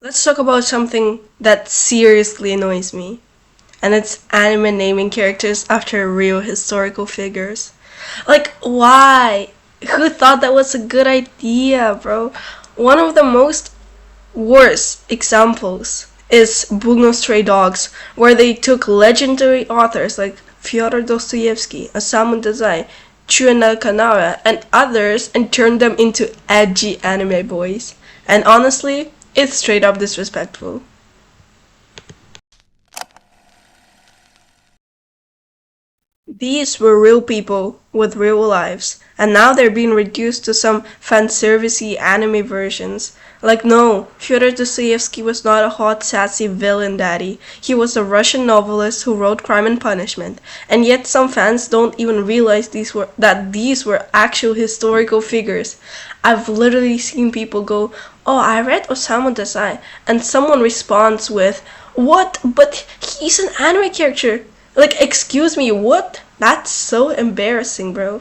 Let's talk about something that seriously annoys me, and it's anime naming characters after real historical figures. Like, why? Who thought that was a good idea, bro? One of the most worst examples is Bungou Stray Dogs, where they took legendary authors like Fyodor Dostoevsky, Osamu Dazai, Chuana Kanara, and others and turned them into edgy anime boys. And honestly, it's straight up disrespectful. These were real people with real lives, and now they're being reduced to some fanservice-y anime versions. Like, no, Fyodor Dostoevsky was not a hot, sassy villain daddy. He was a Russian novelist who wrote Crime and Punishment, and yet some fans don't even realize these were actual historical figures. I've literally seen people go, "Oh, I read Osamu Dazai," and someone responds with, "What? But he's an anime character." Like, excuse me, what? That's so embarrassing, bro.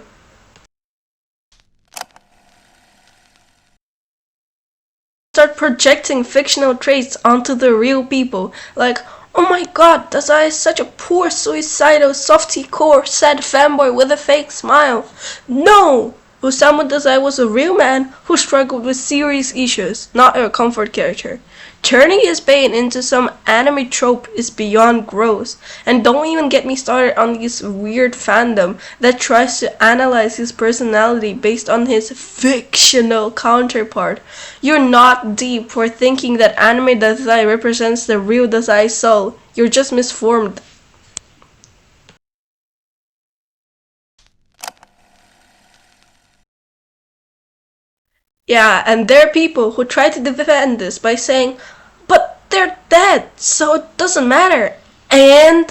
Start projecting fictional traits onto the real people. Like, oh my god, Dazai is such a poor, suicidal, softy core, sad fanboy with a fake smile. No! Osamu Dazai was a real man who struggled with serious issues, not a comfort character. Turning his pain into some anime trope is beyond gross, and don't even get me started on this weird fandom that tries to analyze his personality based on his fictional counterpart. You're not deep for thinking that anime Dazai represents the real Dazai soul. You're just misformed. Yeah, and there are people who try to defend this by saying, but they're dead, so it doesn't matter. And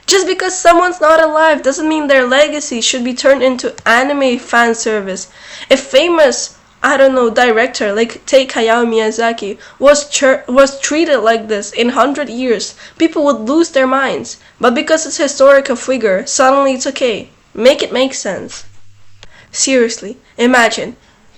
just because someone's not alive doesn't mean their legacy should be turned into anime fan service. If famous, I don't know, director like take Hayao Miyazaki was treated like this in 100 years, people would lose their minds. But because it's a historical figure, suddenly it's okay. Make it make sense. Seriously, imagine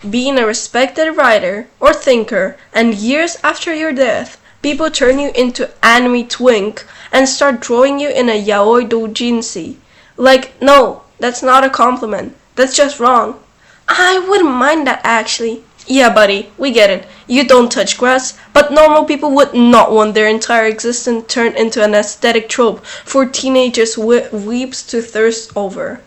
being a respected writer or thinker, and years after your death, people turn you into anime twink and start drawing you in a yaoi doujinshi. Like, no, that's not a compliment. That's just wrong. I wouldn't mind that actually. Yeah, buddy, we get it. You don't touch grass, but normal people would not want their entire existence turned into an aesthetic trope for teenagers weeps to thirst over.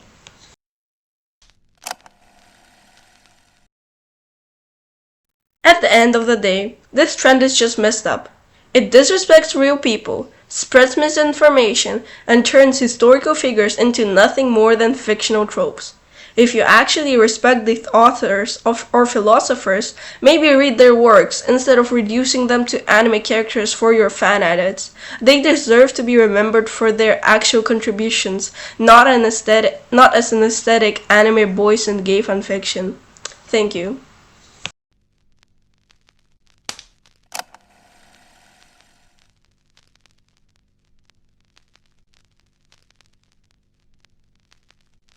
At the end of the day, this trend is just messed up. It disrespects real people, spreads misinformation, and turns historical figures into nothing more than fictional tropes. If you actually respect the authors or philosophers, maybe read their works instead of reducing them to anime characters for your fan edits. They deserve to be remembered for their actual contributions, not as an aesthetic anime boys and gay fanfiction. Thank you.